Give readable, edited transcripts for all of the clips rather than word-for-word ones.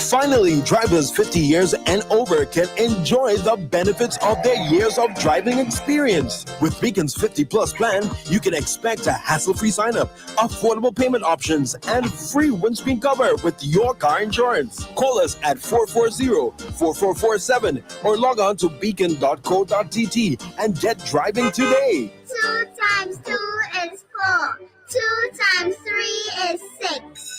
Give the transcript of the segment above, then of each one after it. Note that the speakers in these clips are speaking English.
Finally, drivers 50 years and over can enjoy the benefits of their years of driving experience. With Beacon's 50 Plus plan, you can expect a hassle-free sign-up, affordable payment options, and free windscreen cover with your car insurance. Call us at 440-4447 or log on to beacon.co.tt and get driving today. 2 times 2 is 4. 2 times 3 is 6.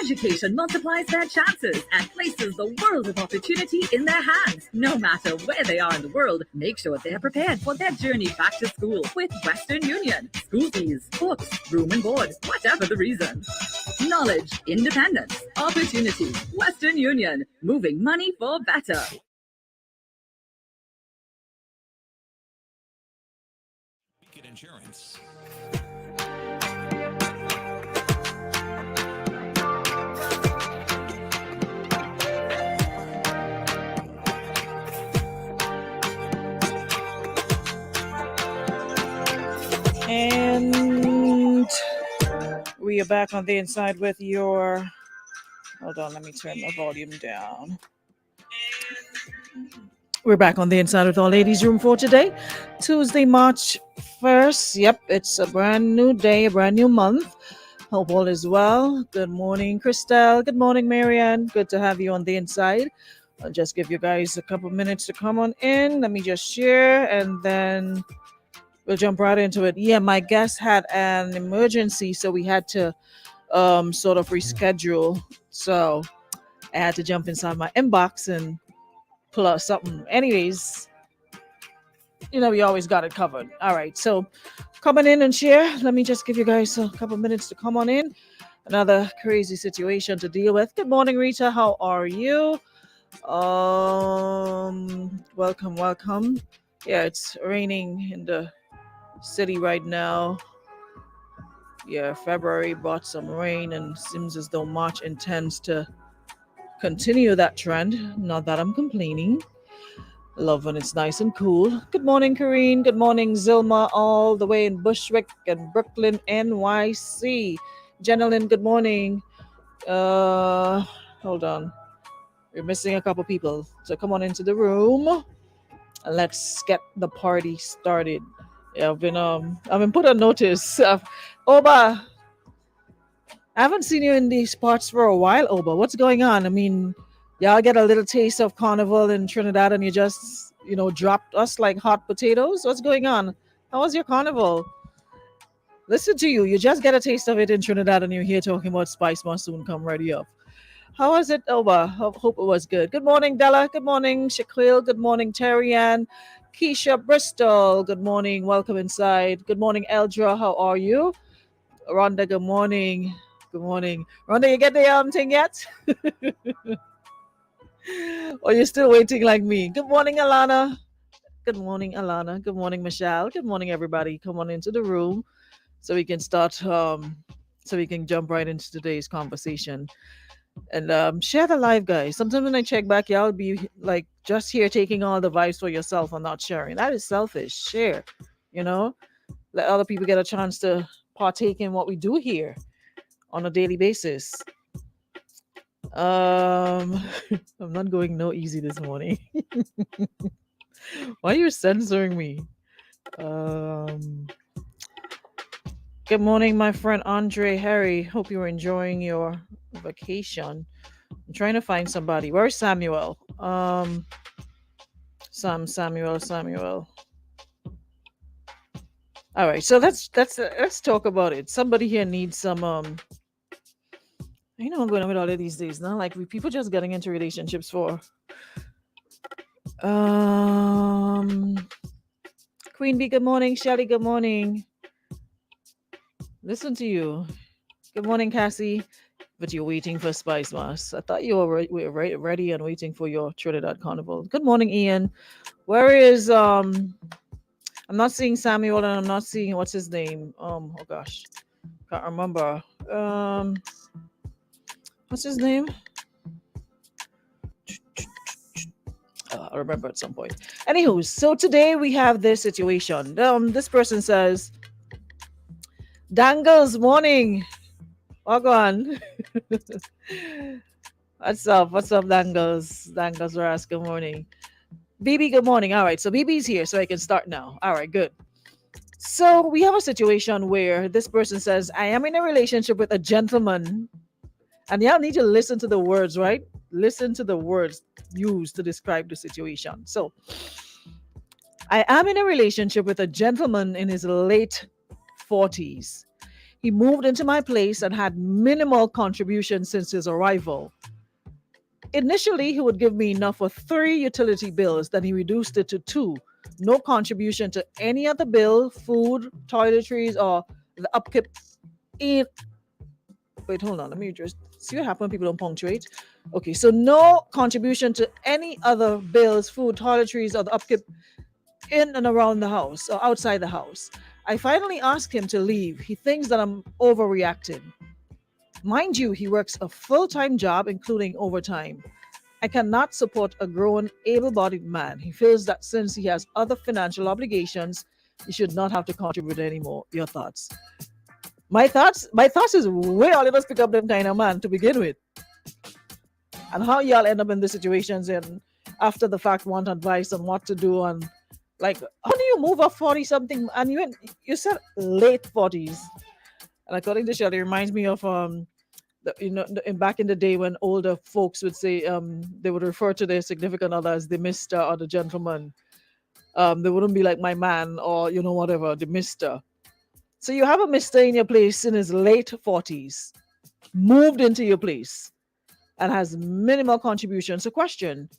Education multiplies their chances and places the world of opportunity in their hands. No matter where they are in the world, make sure they're prepared for their journey back to school with Western Union. School fees, books, room and board, whatever the reason. Knowledge, independence, opportunity. Western Union, moving money for better. Beacon Insurance. And we are back on the inside with your, hold on, let me turn the volume down. We're back on the inside with our ladies' room for today, Tuesday, March 1st. Yep, it's a brand new day, a brand new month. Hope all is well. Good morning, Christelle. Good morning, Marianne. Good to have you on the inside. I'll just give you guys a couple minutes to come on in. Let me just share and then we'll jump right into it. Yeah, my guest had an emergency, so we had to sort of reschedule. So I had to jump inside my inbox and pull out something. Anyways, you know, we always got it covered. All right, so coming in and share. Let me just give you guys a couple minutes to come on in. Another crazy situation to deal with. Good morning, Rita. How are you? Welcome. Yeah, it's raining in the city right now. Yeah, February brought some rain and seems as though March intends to continue that trend. Not that I'm complaining. Love when it's nice and cool. Good morning, Kareen. Good morning, Zilma, all the way in Bushwick and Brooklyn, NYC. Jenilyn, good morning. Hold on. We're missing a couple people. So come on into the room and let's get the party started. Yeah, I've been put on notice. Oba, I haven't seen you in these parts for a while, Oba. What's going on? I mean, y'all get a little taste of carnival in Trinidad and you just, dropped us like hot potatoes. What's going on? How was your carnival? Listen to you. You just get a taste of it in Trinidad and you're here talking about Spice Monsoon. Come ready up. How was it, Oba? Hope it was good. Good morning, Della. Good morning, Shaquille. Good morning, Terry Ann. Keisha Bristol, good morning. Welcome inside. Good morning, Eldra. How are you? Rhonda, good morning. Good morning. Rhonda, you get the thing yet? Or you're still waiting like me? Good morning, Alana. Good morning, Alana. Good morning, Michelle. Good morning, everybody. Come on into the room so we can start, so we can jump right into today's conversation. And share the live, guys. Sometimes when I check back, y'all be like just here taking all the vibes for yourself and not sharing. That is selfish. Share, let other people get a chance to partake in what we do here on a daily basis. I'm not going no easy this morning. Why are you censoring me? Good morning, my friend Andre Harry. Hope you were enjoying your vacation. I'm trying to find somebody. Where's Samuel? Samuel. All right, so let's talk about it. Somebody here needs some I'm going on with all of these days now. Like people just getting into relationships for Queen Bee, good morning. Shelly, good morning. Listen to you. Good morning, Cassie. But you're waiting for Spice Moss. I thought you were ready and waiting for your Trinidad Carnival. Good morning, Ian. Where is I'm not seeing Samuel and I'm not seeing what's his name. Oh gosh, can't remember. What's his name? I'll remember at some point. Anywho, so today we have this situation. This person says, Dangles morning. Log on. What's up? What's up, Dangles? Dangles Ras, good morning. BB, good morning. All right, so BB's here, so I can start now. All right, good. So we have a situation where this person says, I am in a relationship with a gentleman, and y'all need to listen to the words, right? Listen to the words used to describe the situation. So I am in a relationship with a gentleman in his late 40s. He moved into my place and had minimal contribution since his arrival. Initially, he would give me enough for 3 utility bills, then he reduced it to 2. No contribution to any other bill, food, toiletries, or the upkeep. In Wait, hold on. Let me just see what happens when people don't punctuate. Okay, so no contribution to any other bills, food, toiletries, or the upkeep in and around the house or outside the house. I finally asked him to leave. He thinks that I'm overreacting. Mind you, he works a full-time job, including overtime. I cannot support a grown, able-bodied man. He feels that since he has other financial obligations, he should not have to contribute anymore. Your thoughts? My thoughts is where all of us pick up them kind of man to begin with, and how y'all end up in the situations and after the fact want advice on what to do and like how do you move up 40 something and you said late 40s. And according to Shelley, it reminds me of back in the day when older folks would say they would refer to their significant other as the Mister or the gentleman. They wouldn't be like my man or whatever, the Mister. So you have a Mister in your place in his late 40s, moved into your place, and has minimal contribution. So question: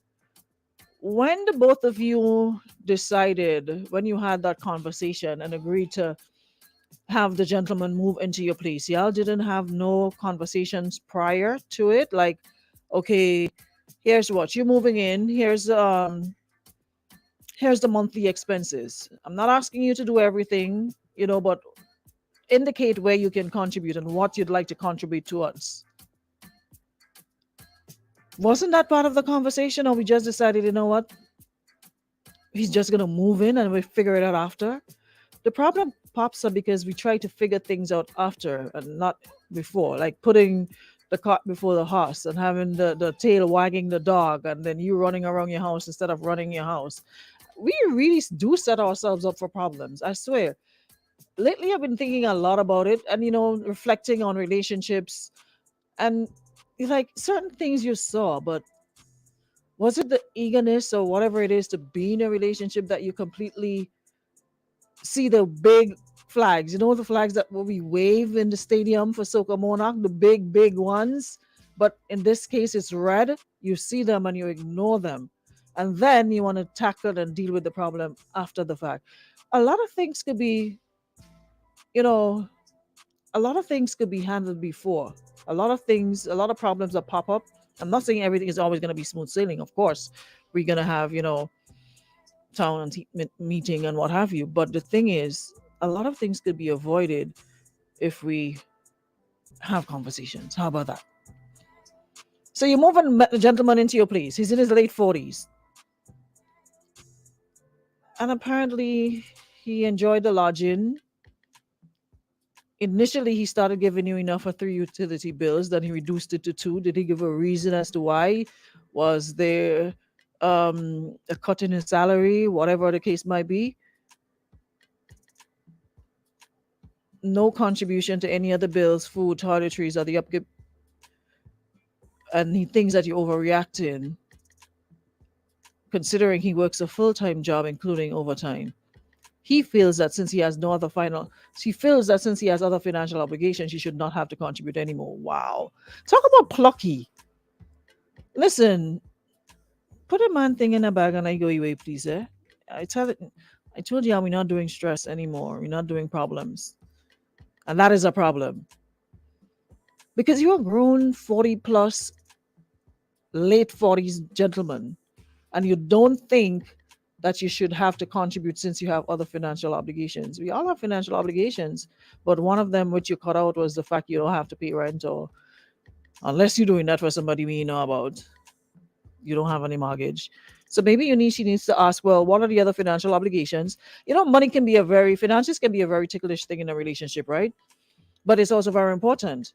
when the both of you decided, when you had that conversation and agreed to have the gentleman move into your place, y'all didn't have no conversations prior to it, like, okay, here's what you're moving in, here's the monthly expenses. I'm not asking you to do everything, but indicate where you can contribute and what you'd like to contribute to us. Wasn't that part of the conversation, or we just decided, what, he's just gonna move in and we figure it out after? The problem pops up because we try to figure things out after and not before, like putting the cart before the horse and having the tail wagging the dog and then you running around your house instead of running your house. We really do set ourselves up for problems, I swear. Lately I've been thinking a lot about it and reflecting on relationships, and like certain things you saw, but was it the eagerness or whatever it is to be in a relationship that you completely see the big flags, the flags that we wave in the stadium for Soca Monarch, the big ones, but in this case it's red. You see them and you ignore them, and then you want to tackle and deal with the problem after the fact. A lot of things could be a lot of things could be handled before. A lot of problems that pop up. I'm not saying everything is always going to be smooth sailing. Of course, we're going to have, town and meeting and what have you. But the thing is, a lot of things could be avoided if we have conversations. How about that? So you move a gentleman into your place. He's in his late 40s. And apparently he enjoyed the lodging. Initially, he started giving you enough for 3 utility bills. Then he reduced it to 2. Did he give a reason as to why? Was there a cut in his salary? Whatever the case might be. No contribution to any other bills, food, toiletries, or the upkeep. And he thinks that you're overreacting, considering he works a full-time job, including overtime. He feels that since he has other financial obligations, he should not have to contribute anymore. Wow. Talk about plucky. Listen, put a man thing in a bag and I go away, please. I told you we're not doing stress anymore. We're not doing problems. And that is a problem. Because you're a grown 40 plus, late 40s gentleman, and you don't think that you should have to contribute since you have other financial obligations. We all have financial obligations, but one of them which you cut out was the fact you don't have to pay rent, or unless you're doing that for somebody we know about, you don't have any mortgage. So maybe she needs to ask, well, what are the other financial obligations? Finances can be a very ticklish thing in a relationship, right? But it's also very important.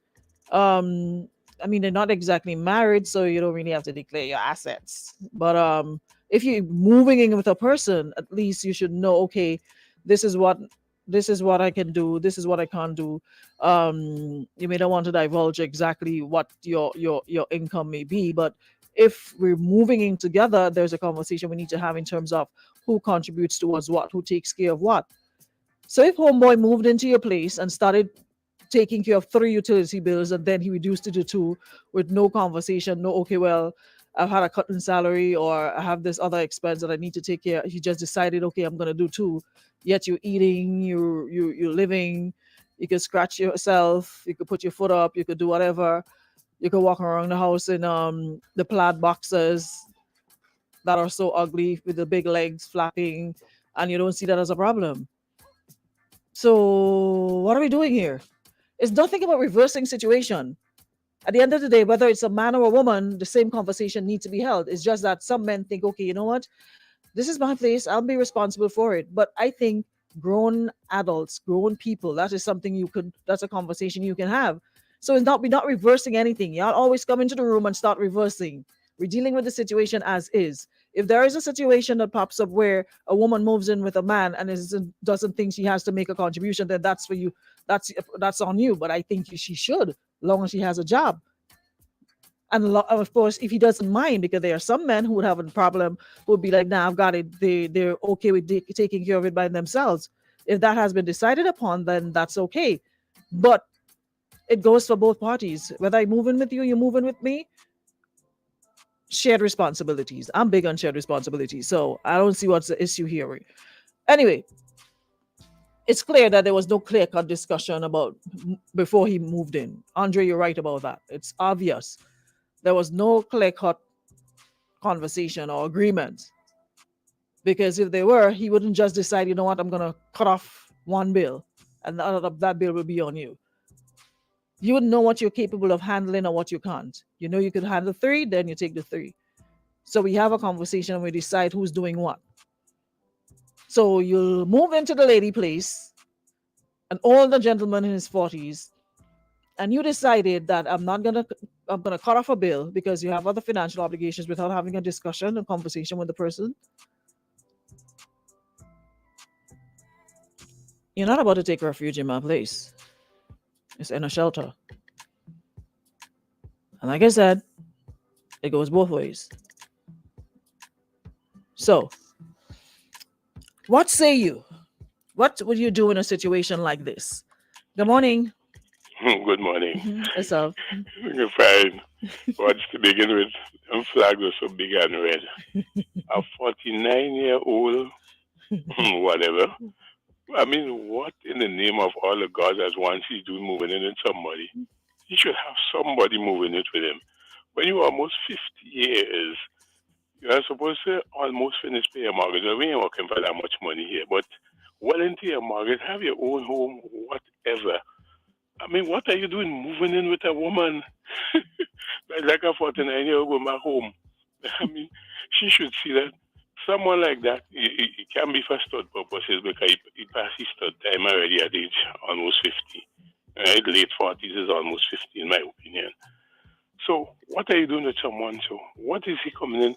I mean, they're not exactly married, so you don't really have to declare your assets. But if you're moving in with a person, at least you should know, okay, this is what this is what I can do, this is what I can't do. You may not want to divulge exactly what your income may be, but if we're moving in together, there's a conversation we need to have in terms of who contributes towards what, who takes care of what. So if homeboy moved into your place and started taking care of 3 utility bills and then he reduced it to 2 with no conversation, no, okay, well, I've had a cut in salary or I have this other expense that I need to take care. He just decided, okay, I'm gonna do 2. Yet you're eating, you're living, you could scratch yourself, you could put your foot up, you could do whatever, you could walk around the house in the plaid boxers that are so ugly with the big legs flapping, and you don't see that as a problem. So what are we doing here? It's nothing about reversing situation. At the end of the day, whether it's a man or a woman, the same conversation needs to be held. It's just that some men think, okay, you know what? This is my place. I'll be responsible for it. But I think grown adults, grown people, that is something that's a conversation you can have. So we're not reversing anything. Y'all always come into the room and start reversing. We're dealing with the situation as is. If there is a situation that pops up where a woman moves in with a man and doesn't think she has to make a contribution, then that's for you. That's on you. But I think she should, as long as she has a job. And of course, if he doesn't mind, because there are some men who would have a problem, who would be like, nah, I've got it. They're okay with taking care of it by themselves. If that has been decided upon, then that's okay. But it goes for both parties. Whether I move in with you, you move in with me, shared responsibilities. I'm big on shared responsibilities. So I don't see what's the issue here. Anyway, it's clear that there was no clear-cut discussion about before he moved in. Andre, you're right about that. It's obvious. There was no clear-cut conversation or agreement. Because if there were, he wouldn't just decide, you know what, I'm going to cut off one bill and that bill will be on you. You wouldn't know what you're capable of handling or what you can't. You know you could handle 3, then you take the 3. So we have a conversation and we decide who's doing what. So you'll move into the lady place, an older gentleman in his 40s, and you decided that I'm gonna cut off a bill because you have other financial obligations without having a discussion, a conversation with the person. You're not about to take refuge in my place. It's in a shelter. And like I said, it goes both ways. So, what say you? What would you do in a situation like this? Good morning. Good morning. What's up? You're fine. What's to begin with? Them flags are so big and red. A 49-year-old, whatever. I mean, what in the name of all the gods as one she's doing moving in with somebody? You should have somebody moving it with him. When you're almost 50 years, you're supposed to almost finish paying your mortgage. We ain't working for that much money here, but well into your mortgage, have your own home, whatever. I mean, what are you doing moving in with a woman? Like a 49-year-old woman home. I mean, she should see that someone like that, it can be for stud purposes because he passed his stud time already at age almost 50. Right? Late 40s is almost 50 in my opinion. So what are you doing with someone? So what is he coming in?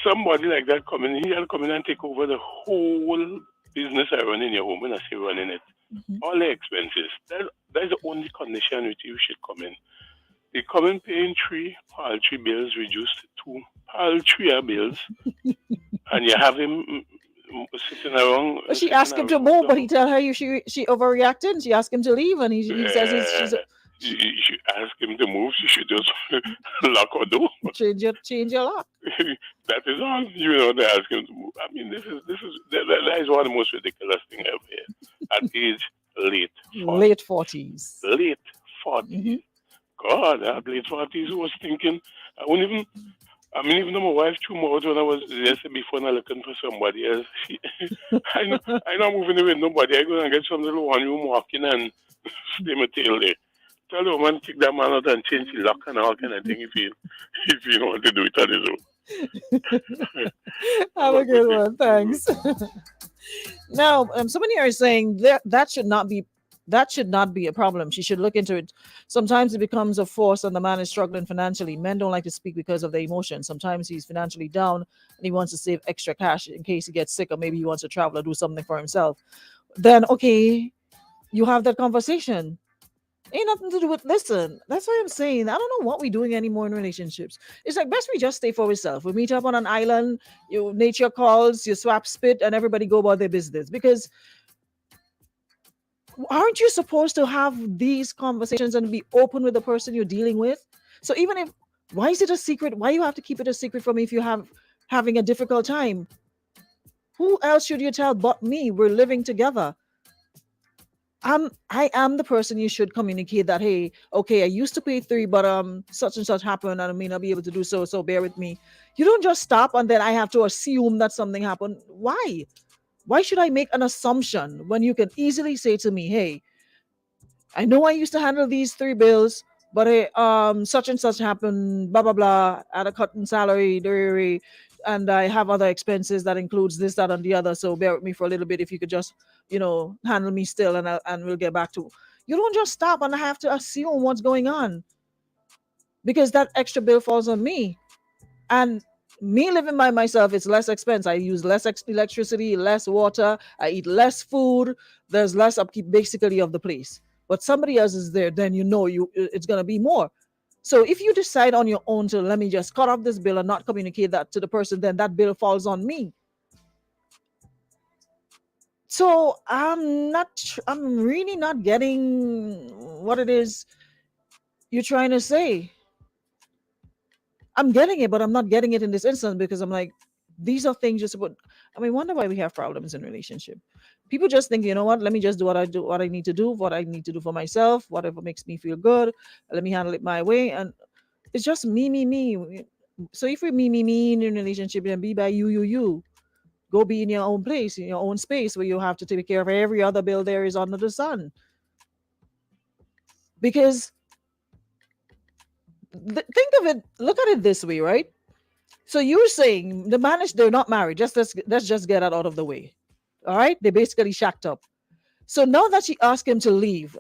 Somebody like that coming in, he can come in and take over the whole business I run in your home when I say running it. Mm-hmm. All the expenses. That's the only condition with you should come in. They come in paying 3 paltry bills reduced to 2 paltry bills, and you have him sitting around. Well, she asked him to move, but he tell her she overreacted, and she asked him to leave, and he says you should ask him to move. She should just lock her door. Change your lock. That is all. You know, they ask him to move. I mean, that is one of the most ridiculous things ever here. At age late 40s. Late 40s. Mm-hmm. God, at late 40s, I was thinking, even though my wife threw me out when I was yesterday before I looking for somebody else. I'm not moving away with nobody. I go and get some little one-room walking and stay my tail there. Tell the woman, kick that man out and change the lock and all kind of thing if you don't want to do it on his own. Have a good one. Thanks. Now, somebody here is saying that should not be That should not be a problem. She should look into it. Sometimes it becomes a force and the man is struggling financially. Men don't like to speak because of their emotions. Sometimes he's financially down and he wants to save extra cash in case he gets sick, or maybe he wants to travel or do something for himself. Then, okay, you have that conversation. Ain't nothing to do with, listen, that's why I'm saying I don't know what we're doing anymore in relationships. It's like best we just stay for ourselves. We meet up on an island, you nature calls, you swap spit, and everybody go about their business. Because aren't you supposed to have these conversations and be open with the person you're dealing with? So even if, why is it a secret? Why you have to keep it a secret from me if you have having a difficult time? Who else should you tell but me? We're living together. I am the person you should communicate that, hey, okay, I used to pay 3, but such and such happened and I may not be able to do so, so bear with me. You don't just stop and then I have to assume that something happened. Why? Why should I make an assumption when you can easily say to me, hey, I know I used to handle these 3 bills, but hey, such and such happened, blah blah blah, at a cut in salary, and I have other expenses that includes this, that, and the other. So bear with me for a little bit. If you could just, handle me still, and we'll get back to. You don't just stop and I have to assume what's going on, because that extra bill falls on me, and me living by myself, it's less expense. I use less electricity, less water. I eat less food. There's less upkeep basically of the place. But somebody else is there, then it's gonna be more. So if you decide on your own to let me just cut off this bill and not communicate that to the person, then that bill falls on me. So I'm really not getting what it is you're trying to say. I'm getting it, but I'm not getting it in this instance, because I'm like, these are things just about. I mean, wonder why we have problems in relationship. People just think, you know what? Let me just do what I need to do, what I need to do for myself, whatever makes me feel good. Let me handle it my way, and it's just me, me, me. So if we're me in a relationship, then be by you. Go be in your own place, in your own space, where you have to take care of every other bill there is under the sun. Because think of it, look at it this way, right? So you're saying they're not married. Let's just get that out of the way. All right, they basically shacked up. So now that she asked him to leave,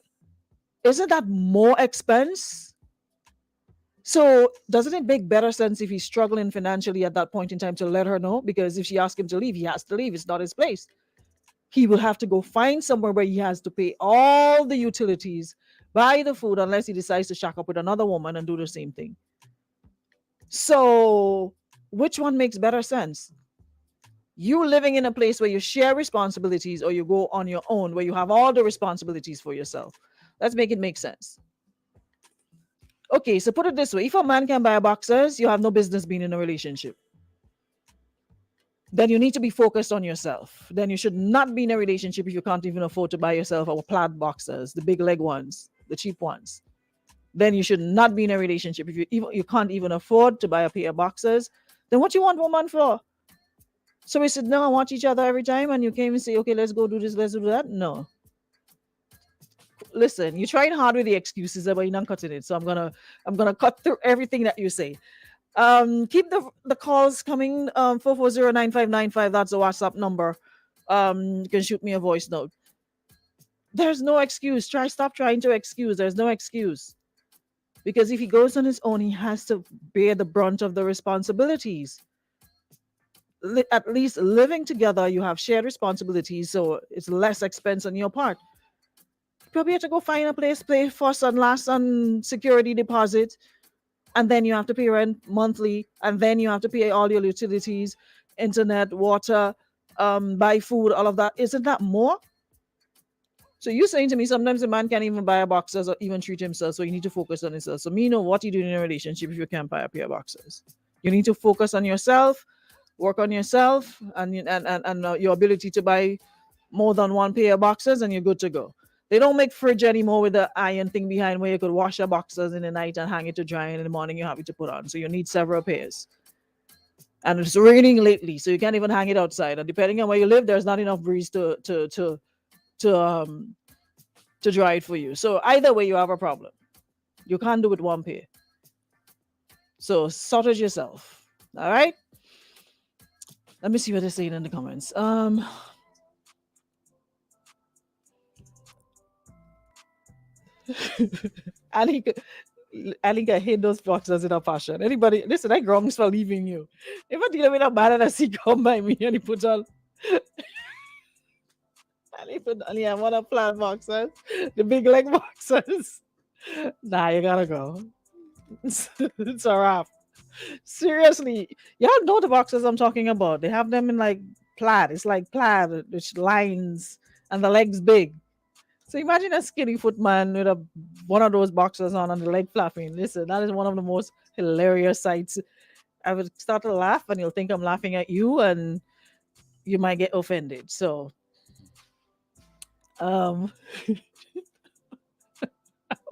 isn't that more expense? So doesn't it make better sense if he's struggling financially at that point in time to let her know? Because if she asks him to leave, he has to leave. It's not his place. He will have to go find somewhere where he has to pay all the utilities, buy the food, unless he decides to shack up with another woman and do the same thing. So which one makes better sense? You living in a place where you share responsibilities, or you go on your own where you have all the responsibilities for yourself? Let's make it make sense. Okay, so put it this way. If a man can buy boxers, you have no business being in a relationship. Then you need to be focused on yourself. Then you should not be in a relationship if you can't even afford to buy yourself our plaid boxers, the big leg ones, the cheap ones. Then you should not be in a relationship if you can't even afford to buy a pair of boxers. Then what you want woman for? So we sit down and watch each other every time, and you came and say, okay, let's go do this, let's do that. No. Listen, you're trying hard with the excuses, but you're not cutting it. So I'm gonna cut through everything that you say. Keep the calls coming. 440-9595. That's the WhatsApp number. You can shoot me a voice note. There's no excuse. Stop trying to excuse. There's no excuse. Because if he goes on his own, he has to bear the brunt of the responsibilities. At least living together, you have shared responsibilities, so it's less expense on your part. Probably have to go find a place, pay first and last on security deposit, and then you have to pay rent monthly, and then you have to pay all your utilities, internet, water, buy food, all of that. Isn't that more? So you're saying to me sometimes a man can't even buy a boxers or even treat himself, so you need to focus on himself. So me know what you do in a relationship if you can't buy a pair of boxers. You need to focus on yourself, work on yourself, and your ability to buy more than one pair of boxers, and you're good to go. They don't make fridge anymore with the iron thing behind where you could wash your boxers in the night and hang it to dry, and in the morning you have it to put on. So you need several pairs. And it's raining lately, so you can't even hang it outside. And depending on where you live, there's not enough breeze to dry it for you. So either way, you have a problem. You can't do it one pair. So sort it yourself. All right. Let me see what they're saying in the comments. Ali, Ali can hit those boxers in a passion. Anybody, listen, I grumps for leaving you. If I deal with a man and I see come by me and he puts on, Ali put Ali, I want to flat boxers, the big leg boxers. Nah, you gotta go. It's a wrap. Seriously, y'all know the boxers I'm talking about. They have them in like plaid. It's like plaid, which lines and the legs big. So imagine a skinny foot man with one of those boxers on and the leg flapping. Listen, that is one of the most hilarious sights. I would start to laugh and you'll think I'm laughing at you and you might get offended. So I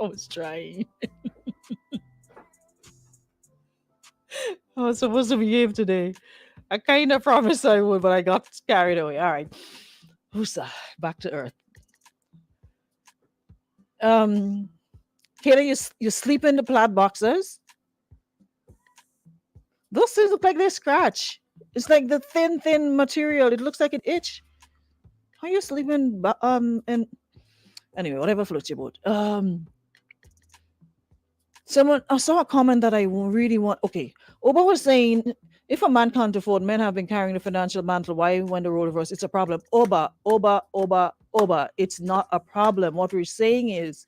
was trying. I was supposed to behave today. I kind of promised I would, but I got carried away. All right. Who's back to earth? Kayla, you sleep in the plaid boxers? Those things look like they scratch. It's like the thin material. It looks like it itch. How you sleeping? And anyway, whatever floats your boat. Someone I saw a comment that I really want. Okay, Oba was saying if a man can't afford, men have been carrying the financial mantle. Why, when the role reversed, it's a problem? Oba. It's not a problem. What we're saying is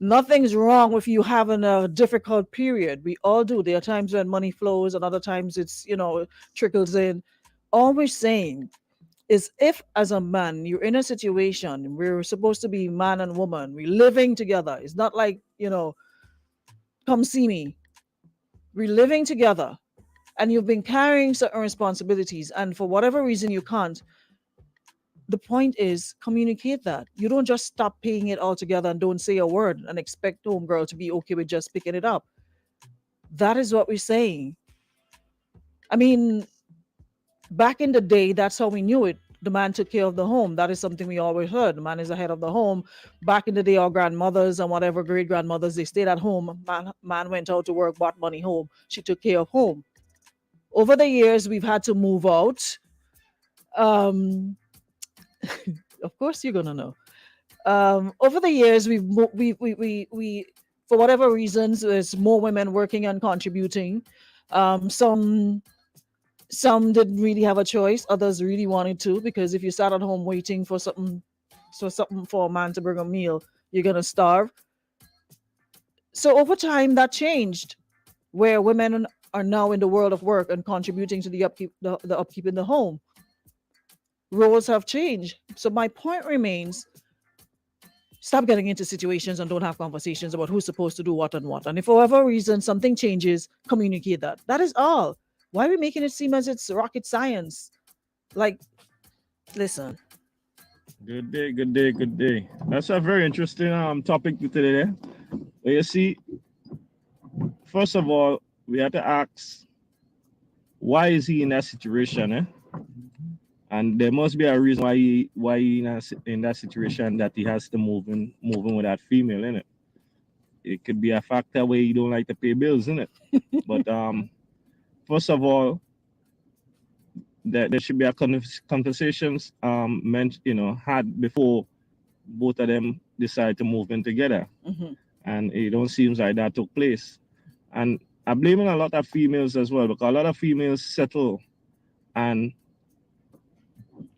nothing's wrong with you having a difficult period. We all do. There are times when money flows, and other times it's trickles in. All we're saying is if as a man you're in a situation we're supposed to be man and woman, we're living together. It's not like come see me. We're living together and you've been carrying certain responsibilities and for whatever reason you can't. The point is communicate that. You don't just stop paying it altogether and don't say a word and expect homegirl to be okay with just picking it up. That is what we're saying. I mean, back in the day, that's how we knew it. The man took care of the home. That is something we always heard. The man is the head of the home. Back in the day, our grandmothers and whatever great grandmothers, they stayed at home. Man went out to work, brought money home. She took care of home. Over the years, we've had to move out. Of course, you're gonna know. Over the years, we for whatever reasons, there's more women working and contributing. Some didn't really have a choice. Others really wanted to, because if you sat at home waiting for something for a man to bring a meal, you're gonna starve. So over time, that changed, where women are now in the world of work and contributing to the upkeep in the home. Roles have changed. So my point remains: stop getting into situations and don't have conversations about who's supposed to do what and what. And if for whatever reason something changes, communicate that. That is all. Why are we making it seem as it's rocket science? Like, listen. Good day. That's a very interesting topic today. But you see, first of all, we have to ask, why is he in that situation? And there must be a reason why he in that situation, that he has to move in with that female, innit? It could be a factor where you don't like to pay bills, innit? But first of all, there should be a conversations had before both of them decide to move in together. Mm-hmm. And it don't seem like that took place. And I'm blaming a lot of females as well, because a lot of females settle and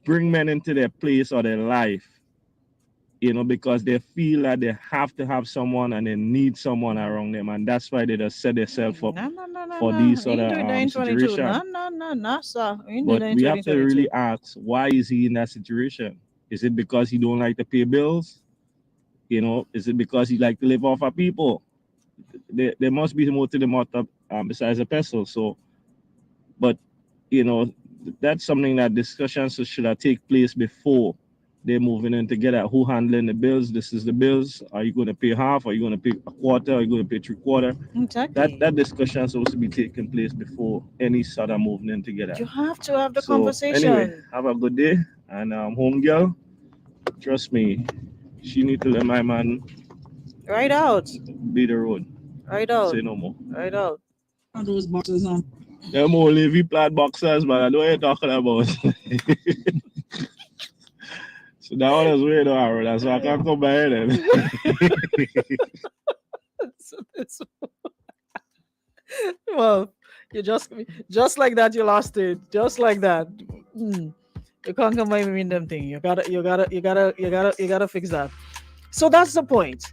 bring men into their place or their life, because they feel that they have to have someone and they need someone around them, and that's why they just set themselves up for these sort of situations. No, sir. But we have to really ask, why is he in that situation? Is it because he don't like to pay bills? Is it because he like to live off of people? There must be more to the matter besides a pencil. So, but that's something that discussions should have take place before they're moving in together. Who handling the bills? This is the bills. Are you going to pay half? Are you going to pay a quarter? Are you going to pay 3/4? Exactly. That discussion is supposed to be taking place before any sort of moving in together. You have to have the conversation. Anyway, have a good day. And home girl, trust me, she need to let my man Right out. be the road. Right out. Say no more. Right out. Those boxes on. Them only V-plat boxers, man. I know what you're talking about. So that one is weird, Aaron. That's why I can't come by here then. Well, you just like that. You lost it. Just like that. You can't come by me in them thing. You gotta fix that. So that's the point.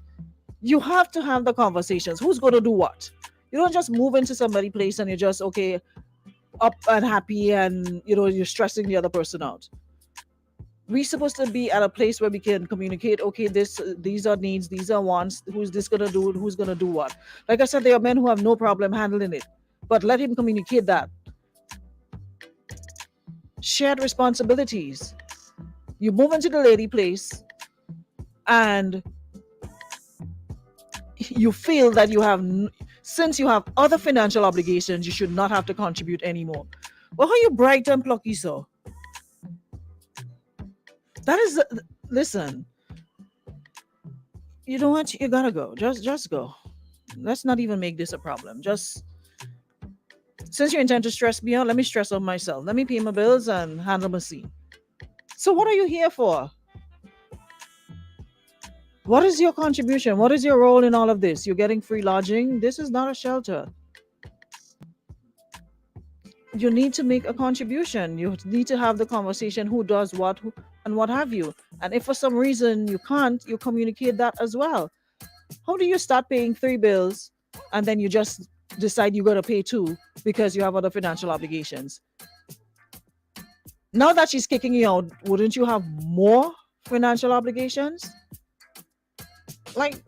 You have to have the conversations. Who's gonna do what? You don't just move into somebody's place and you're just okay, up and happy, and you're stressing the other person out. We're supposed to be at a place where we can communicate. Okay, these are needs, these are wants. Who's this gonna do? Who's gonna do what? Like I said, there are men who have no problem handling it, but let him communicate that. Shared responsibilities. You move into the lady place, and you feel that since you have other financial obligations, you should not have to contribute anymore. Well, how you bright and plucky so? That is, listen, you know what? You gotta go. Just go. Let's not even make this a problem. Just, since you intend to stress me out, let me stress out myself. Let me pay my bills and handle my scene. So what are you here for? What is your contribution? What is your role in all of this? You're getting free lodging. This is not a shelter. You need to make a contribution. You need to have the conversation, who does what, and what have you. And if for some reason you can't, you communicate that as well. How do you start paying 3 bills and then you just decide you're going to pay 2 because you have other financial obligations? Now that she's kicking you out, wouldn't you have more financial obligations? Like,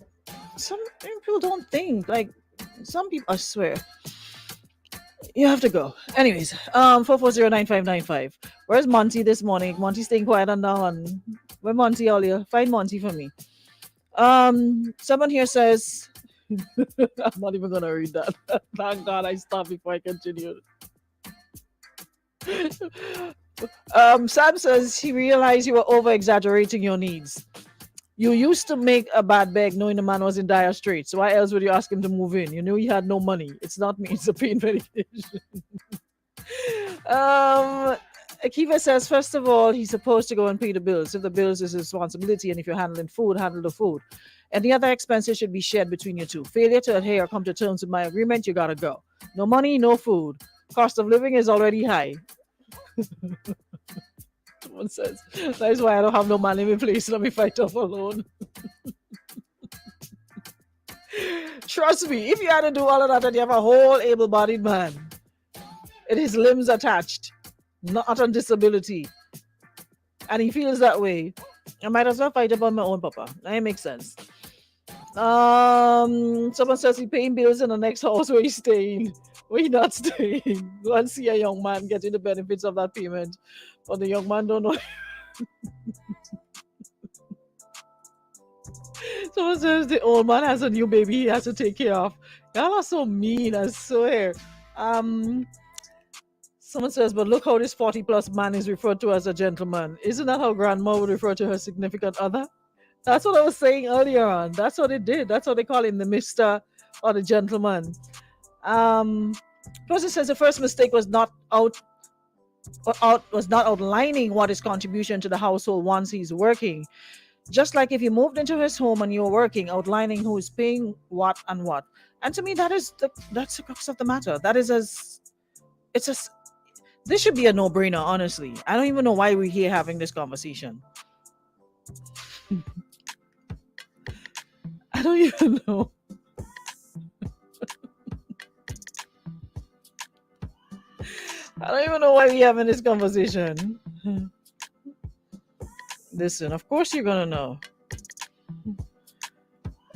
some people don't think. Like, some people, I swear. You have to go. Anyways, 4409595. Where's Monty this morning? Monty's staying quiet and down. Where Monty earlier? Find Monty for me. Someone here says, I'm not even gonna read that. Thank God I stopped before I continued. Sam says he realized you were over exaggerating your needs. You used to make a bad beg knowing the man was in dire straits. So why else would you ask him to move in? You knew he had no money. It's not me, it's a pain medication. Akiva says, first of all, he's supposed to go and pay the bills. If the bills is his responsibility, and if you're handling food, handle the food. And the other expenses should be shared between you two. Failure to adhere or come to terms with my agreement, you gotta go. No money, no food. Cost of living is already high. Someone says, that's why I don't have no man in my place. Let me fight off alone. Trust me, if you had to do all of that and you have a whole able-bodied man, and his limbs attached, not on disability, and he feels that way, I might as well fight up on my own, Papa. That makes sense. Someone says he's paying bills in the next house where he's staying. Where he not staying. Go and see a young man getting the benefits of that payment. But the young man don't know. Someone says the old man has a new baby he has to take care of. Y'all are so mean, I swear. Someone says, but look how this 40-plus man is referred to as a gentleman. Isn't that how grandma would refer to her significant other? That's what I was saying earlier on. That's what it did. That's what they call him, the Mr. or the gentleman. Person says the first mistake was not outlining what his contribution to the household once he's working. Just like if you moved into his home and you're working, outlining who is paying what and what. And to me, that's the crux of the matter. This should be a no-brainer, honestly. I don't even know why we're here having this conversation. I don't even know. I don't even know why we're having this conversation. Listen, of course you're gonna know.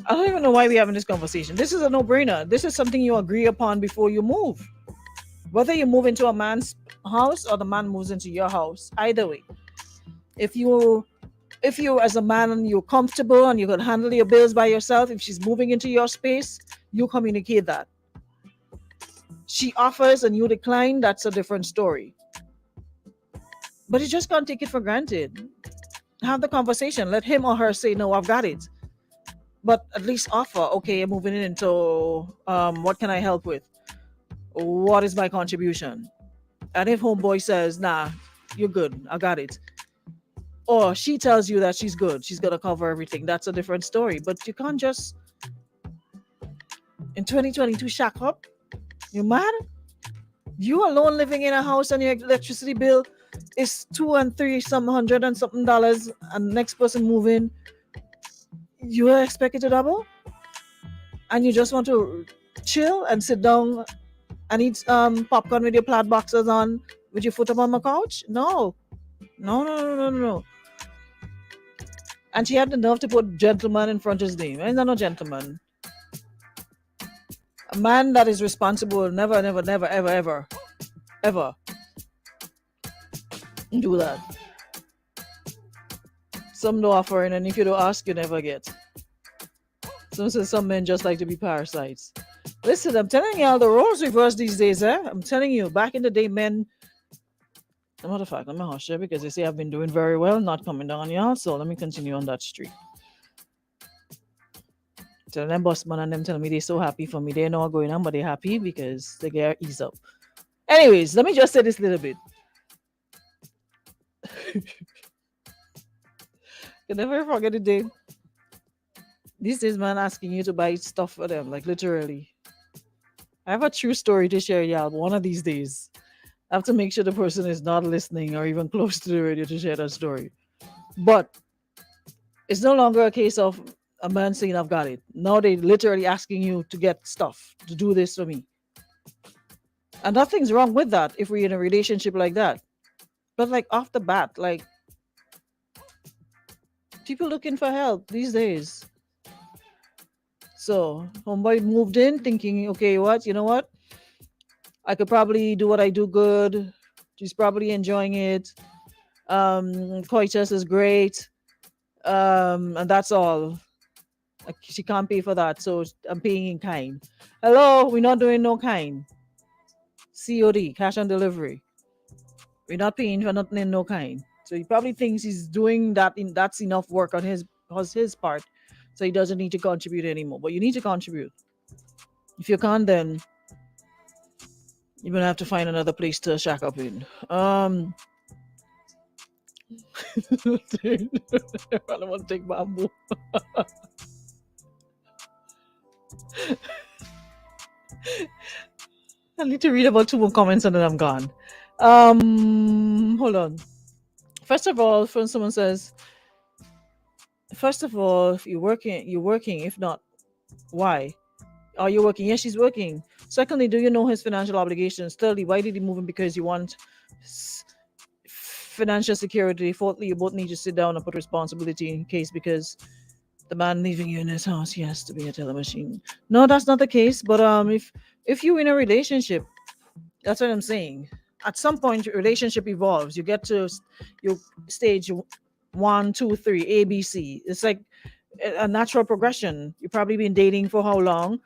I don't even know why we're having this conversation. This is a no-brainer. This is something you agree upon before you move. Whether you move into a man's house or the man moves into your house, either way. If you as a man, you're comfortable and you can handle your bills by yourself, if she's moving into your space, you communicate that. She offers and you decline, that's a different story. But you just can't take it for granted. Have the conversation. Let him or her say, no, I've got it. But at least offer, okay, I'm moving into what can I help with? What is my contribution? And if homeboy says, nah, you're good, I got it. or she tells you that she's good, she's gonna cover everything. That's a different story. But you can't just in 2022 shack up. You mad? You alone living in a house and your electricity bill is two and three some hundred and something dollars, and next person moving, you are expected to double, and you just want to chill and sit down and eat popcorn with your plaid boxers on with your foot up on the couch? No. No. And she had the nerve to put gentleman in front of his name. He's not no gentleman. A man that is responsible never, ever do that. Some don't offer, and if you don't ask, you never get. Some men just like to be parasites. Listen, I'm telling y'all, the roles reversed these days, eh? I'm telling you, back in the day, men. As a matter of fact, let me hush here because they say I've been doing very well, not coming down, y'all. So let me continue on that streak. So them bossman and them telling me they're so happy for me. They know what's going on, but they're happy because they get ease up. Anyways, let me just say this little bit. You never forget the day. These days, man, asking you to buy stuff for them, like literally. I have a true story to share, y'all. But one of these days, I have to make sure the person is not listening or even close to the radio to share that story. But it's no longer a case of a man saying, I've got it. Now they literally asking you to get stuff, to do this for me. And nothing's wrong with that if we're in a relationship like that. But like off the bat, like people looking for help these days. So homeboy moved in thinking, okay, you know what? I could probably do what I do good. She's probably enjoying it. Coitus is great. And that's all. She can't pay for that, so I'm paying in kind. Hello, we're not doing no kind. COD, cash on delivery. We're not paying for nothing in no kind. So he probably thinks he's doing that. That's enough work on his part, so he doesn't need to contribute anymore. But you need to contribute. If you can't, then you're gonna have to find another place to shack up in. I don't want to take bamboo. I need to read about 2 more comments and then I'm gone. Hold on. First of all, someone says, first of all, if you're working. If not, why? Are you working? Yes, she's working. Secondly, do you know his financial obligations? Thirdly, why did he move in? Because you want financial security. Fourthly, you both need to sit down and put responsibility in case because the man leaving you in his house, he has to be a teller machine. No, that's not the case. But if you're in a relationship, that's what I'm saying. At some point, your relationship evolves. You get to your stage 1, 2, 3, A, B, C. It's like a natural progression. You've probably been dating for how long?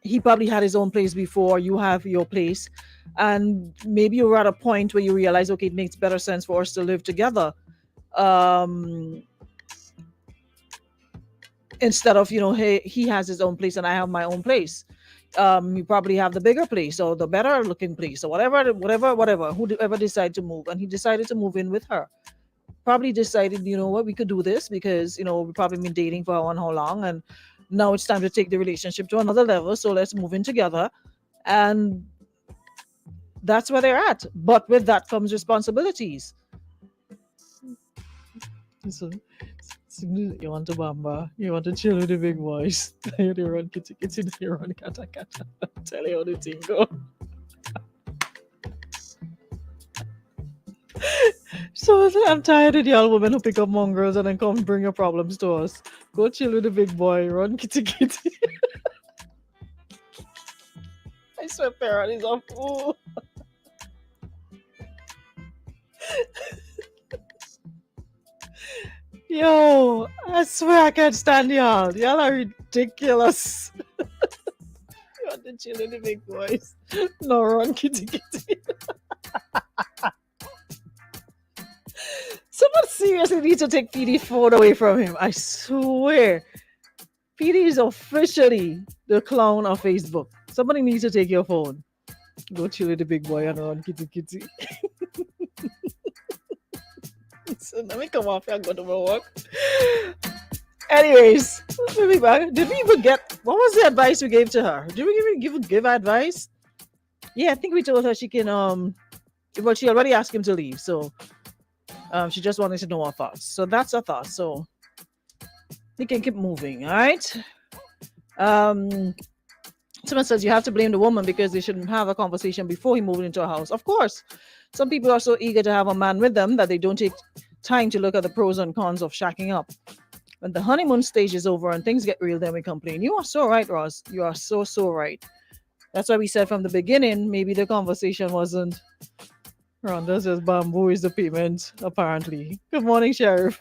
He probably had his own place before you have your place. And maybe you're at a point where you realize, okay, it makes better sense for us to live together. Instead of, he has his own place and I have my own place. You probably have the bigger place or the better looking place or whatever, whoever decided to move. And he decided to move in with her. Probably decided, you know what, we could do this because, we've probably been dating for how long. And now it's time to take the relationship to another level. So let's move in together. And that's where they're at. But with that comes responsibilities. So, you want to bamba, you want to chill with the big boys. You run kitty, you run kata. Tell you how the thing go. So I'm tired of y'all women who pick up mongrels and then come bring your problems to us. Go chill with the big boy, run kitty. I swear Parrot is a fool. Yo, I swear I can't stand y'all. Y'all are ridiculous. You want to chill with the big boys. No, run kitty. Someone seriously needs to take PD's phone away from him. I swear. PD is officially the clown of Facebook. Somebody needs to take your phone. Go chill with the big boy and run kitty. So let me come off here and go to my work. Anyways, we'll be back. Did we even get, what was the advice we gave to her? Did we even give advice? Yeah, I think we told her she can, well, she already asked him to leave. So she just wanted to know our thoughts. So that's our thoughts. So we can keep moving. All right. Someone says you have to blame the woman because they shouldn't have a conversation before he moved into a house. Of course, some people are so eager to have a man with them that they don't take time to look at the pros and cons of shacking up. When the honeymoon stage is over and things get real, then we complain. You are so right, Ross. You are so right. That's why we said from the beginning, maybe the conversation wasn't. Rhonda says bamboo is the payment, apparently. Good morning, Sheriff.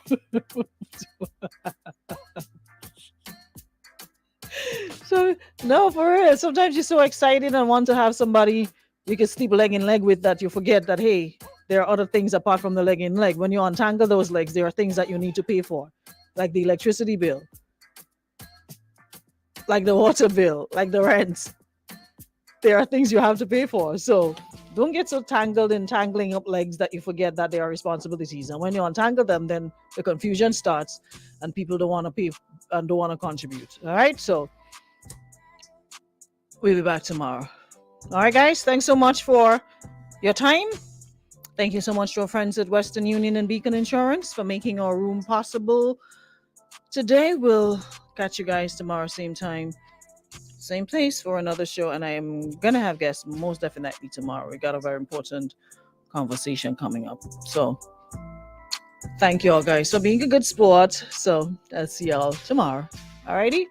So, no, for real. Sometimes you're so excited and want to have somebody you can sleep leg in leg with that you forget that, hey, there are other things apart from the leg in leg. When you untangle those legs, there are things that you need to pay for, like the electricity bill, like the water bill, like the rent. There are things you have to pay for. So don't get so tangled in tangling up legs that you forget that they are responsibilities. And when you untangle them, then the confusion starts and people don't want to pay and don't want to contribute. All right. So we'll be back tomorrow. All right, guys. Thanks so much for your time. Thank you so much to our friends at Western Union and Beacon Insurance for making our room possible today. We'll catch you guys tomorrow, same time, same place for another show. And I am going to have guests most definitely tomorrow. We got a very important conversation coming up. So thank you all guys for being a good sport. So I'll see y'all tomorrow. All righty.